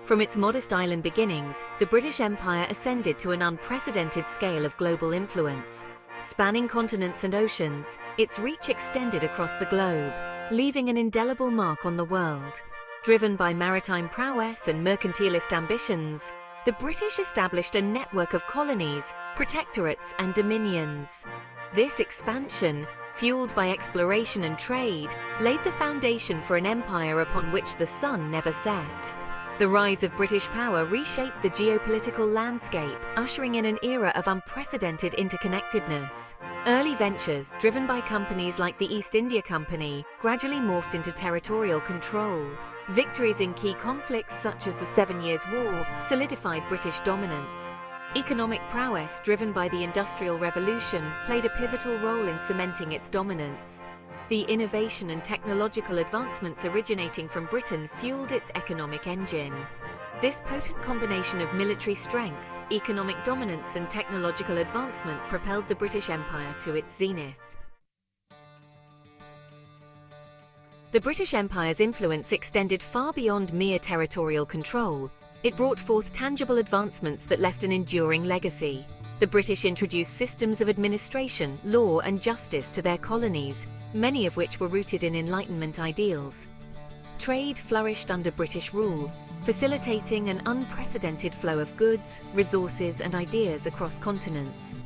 From its modest island beginnings, the British Empire ascended to an unprecedented scale of global influence. Spanning continents and oceans, its reach extended across the globe, leaving an indelible mark on the world. Driven by maritime prowess and mercantilist ambitions, the British established a network of colonies, protectorates, and dominions. This expansion, fueled by exploration and trade, laid the foundation for an empire upon which the sun never set. The rise of British power reshaped the geopolitical landscape, ushering in an era of unprecedented interconnectedness. Early ventures, driven by companies like the East India Company, gradually morphed into territorial control. Victories in key conflicts such as the Seven Years' War solidified British dominance. Economic prowess, driven by the Industrial Revolution, played a pivotal role in cementing its dominance. The innovation and technological advancements originating from Britain fueled its economic engine. This potent combination of military strength, economic dominance, and technological advancement propelled the British Empire to its zenith. The British Empire's influence extended far beyond mere territorial control. It brought forth tangible advancements that left an enduring legacy. The British introduced systems of administration, law, and justice to their colonies, many of which were rooted in Enlightenment ideals. Trade flourished under British rule, facilitating an unprecedented flow of goods, resources, and ideas across continents.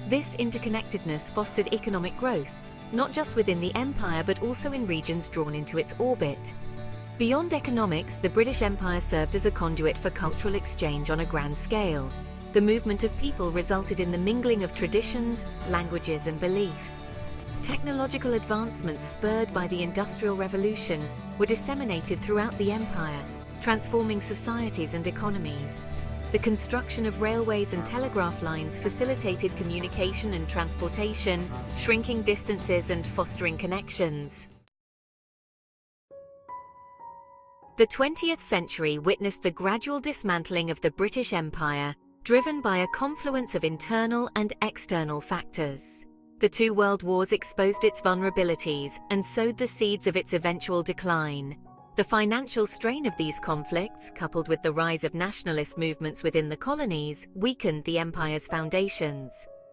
This interconnectedness fostered economic growth, not just within the empire but also in regions drawn into its orbit. Beyond economics, the British Empire served as a conduit for cultural exchange on a grand scale. The movement of people resulted in the mingling of traditions, languages, and beliefs. Technological advancements spurred by the Industrial Revolution were disseminated throughout the empire, transforming societies and economies. The construction of railways and telegraph lines facilitated communication and transportation, shrinking distances and fostering connections. The 20th century witnessed the gradual dismantling of the British Empire, driven by a confluence of internal and external factors. The two world wars exposed its vulnerabilities and sowed the seeds of its eventual decline. The financial strain of these conflicts, coupled with the rise of nationalist movements within the colonies, weakened the empire's foundations.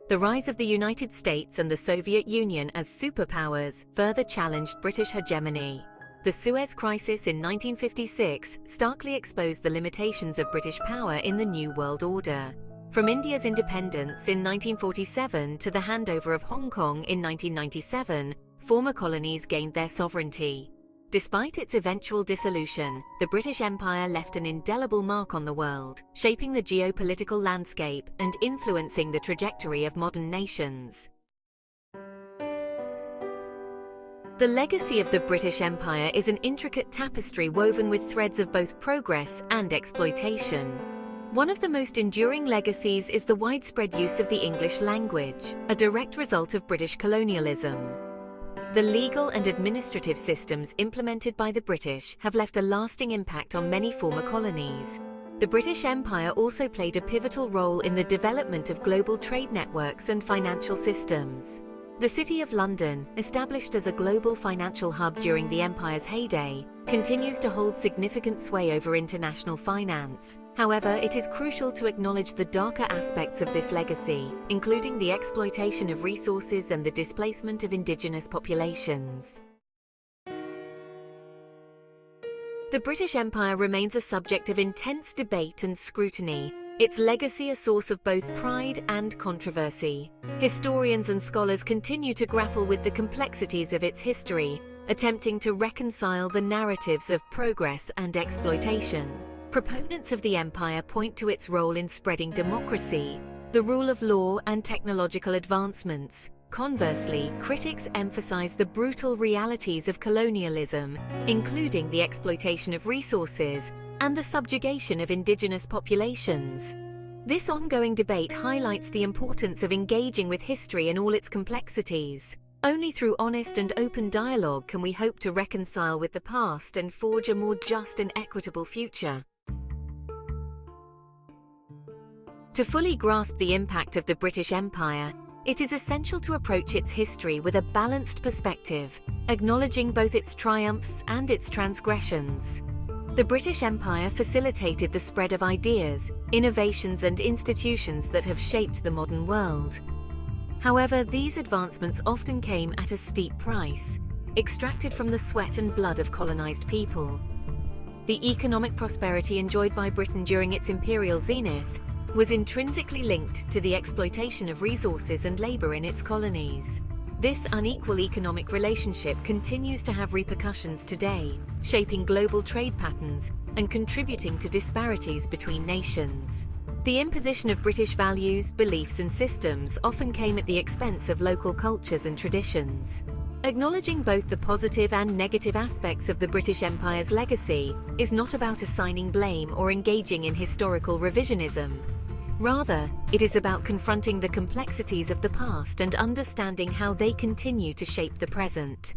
The rise of the United States and the Soviet Union as superpowers further challenged British hegemony. The Suez Crisis in 1956 starkly exposed the limitations of British power in the New World Order. From India's independence in 1947 to the handover of Hong Kong in 1997, former colonies gained their sovereignty. Despite its eventual dissolution, the British Empire left an indelible mark on the world, shaping the geopolitical landscape and influencing the trajectory of modern nations. The legacy of the British Empire is an intricate tapestry woven with threads of both progress and exploitation. One of the most enduring legacies is the widespread use of the English language, a direct result of British colonialism. The legal and administrative systems implemented by the British have left a lasting impact on many former colonies. The British Empire also played a pivotal role in the development of global trade networks and financial systems. The City of London, established as a global financial hub during the empire's heyday, continues to hold significant sway over international finance. However, it is crucial to acknowledge the darker aspects of this legacy, including the exploitation of resources and the displacement of indigenous populations. The British Empire remains a subject of intense debate and scrutiny, its legacy a source of both pride and controversy. Historians and scholars continue to grapple with the complexities of its history, attempting to reconcile the narratives of progress and exploitation. Proponents of the empire point to its role in spreading democracy, the rule of law, and technological advancements. Conversely, critics emphasize the brutal realities of colonialism, including the exploitation of resources and the subjugation of indigenous populations. This ongoing debate highlights the importance of engaging with history in all its complexities. Only through honest and open dialogue can we hope to reconcile with the past and forge a more just and equitable future. To fully grasp the impact of the British Empire, it is essential to approach its history with a balanced perspective, acknowledging both its triumphs and its transgressions. The British Empire facilitated the spread of ideas, innovations and institutions that have shaped the modern world. However, these advancements often came at a steep price, extracted from the sweat and blood of colonized people. The economic prosperity enjoyed by Britain during its imperial zenith was intrinsically linked to the exploitation of resources and labor in its colonies. This unequal economic relationship continues to have repercussions today, shaping global trade patterns and contributing to disparities between nations. The imposition of British values, beliefs, and systems often came at the expense of local cultures and traditions. Acknowledging both the positive and negative aspects of the British Empire's legacy is not about assigning blame or engaging in historical revisionism. Rather, it is about confronting the complexities of the past and understanding how they continue to shape the present.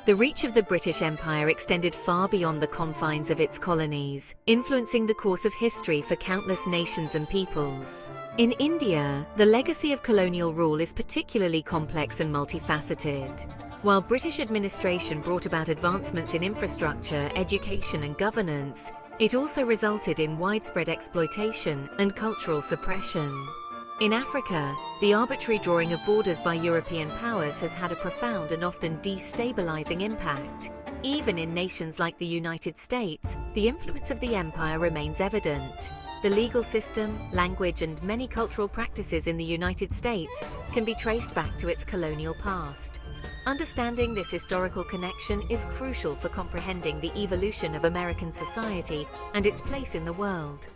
The reach of the British Empire extended far beyond the confines of its colonies, influencing the course of history for countless nations and peoples. In India, the legacy of colonial rule is particularly complex and multifaceted. While British administration brought about advancements in infrastructure, education, and governance, it also resulted in widespread exploitation and cultural suppression. In Africa, the arbitrary drawing of borders by European powers has had a profound and often destabilizing impact. Even in nations like the United States, the influence of the empire remains evident. The legal system, language, and many cultural practices in the United States can be traced back to its colonial past. Understanding this historical connection is crucial for comprehending the evolution of American society and its place in the world.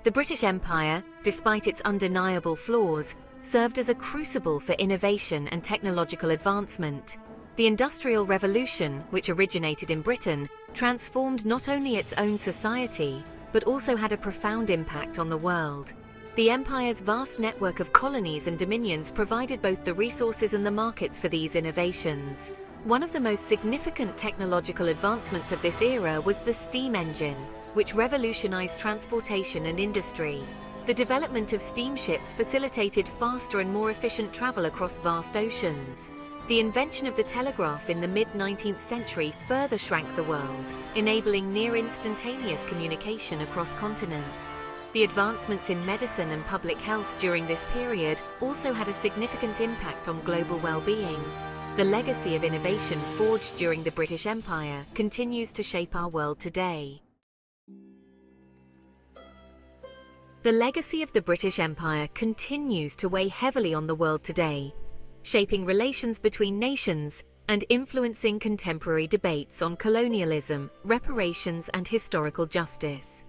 The British Empire, despite its undeniable flaws, served as a crucible for innovation and technological advancement. The Industrial Revolution, which originated in Britain, transformed not only its own society, but also had a profound impact on the world. The empire's vast network of colonies and dominions provided both the resources and the markets for these innovations. One of the most significant technological advancements of this era was the steam engine, which revolutionized transportation and industry. The development of steamships facilitated faster and more efficient travel across vast oceans. The invention of the telegraph in the mid-19th century further shrank the world, enabling near-instantaneous communication across continents. The advancements in medicine and public health during this period also had a significant impact on global well-being. The legacy of innovation forged during the British Empire continues to shape our world today. The legacy of the British Empire continues to weigh heavily on the world today, shaping relations between nations and influencing contemporary debates on colonialism, reparations, and historical justice.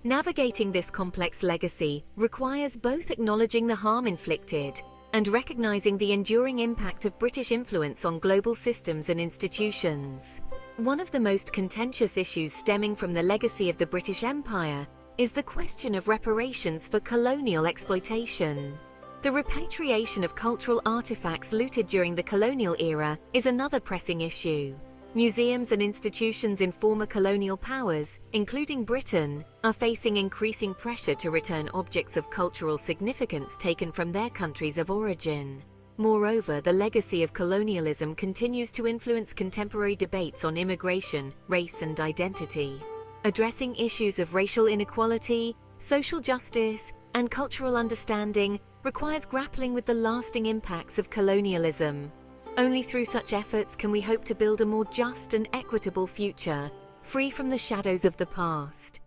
Navigating this complex legacy requires both acknowledging the harm inflicted and recognizing the enduring impact of British influence on global systems and institutions. One of the most contentious issues stemming from the legacy of the British Empire is the question of reparations for colonial exploitation. The repatriation of cultural artifacts looted during the colonial era is another pressing issue. Museums and institutions in former colonial powers, including Britain, are facing increasing pressure to return objects of cultural significance taken from their countries of origin. Moreover, the legacy of colonialism continues to influence contemporary debates on immigration, race, and identity. Addressing issues of racial inequality, social justice, and cultural understanding requires grappling with the lasting impacts of colonialism. Only through such efforts can we hope to build a more just and equitable future, free from the shadows of the past.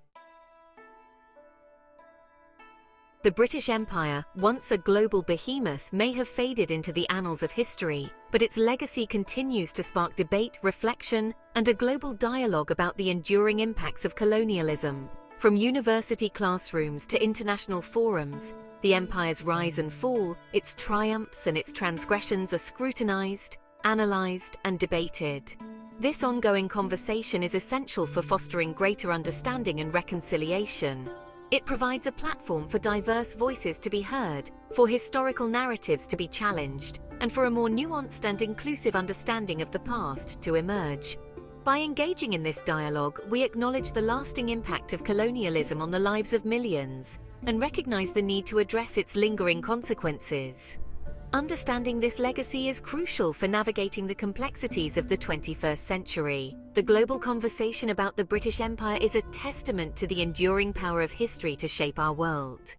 The British Empire, once a global behemoth, may have faded into the annals of history, but its legacy continues to spark debate, reflection, and a global dialogue about the enduring impacts of colonialism. From university classrooms to international forums, the empire's rise and fall, its triumphs and its transgressions are scrutinized, analyzed, and debated. This ongoing conversation is essential for fostering greater understanding and reconciliation. It provides a platform for diverse voices to be heard, for historical narratives to be challenged, and for a more nuanced and inclusive understanding of the past to emerge. By engaging in this dialogue, we acknowledge the lasting impact of colonialism on the lives of millions and recognize the need to address its lingering consequences. Understanding this legacy is crucial for navigating the complexities of the 21st century. The global conversation about the British Empire is a testament to the enduring power of history to shape our world.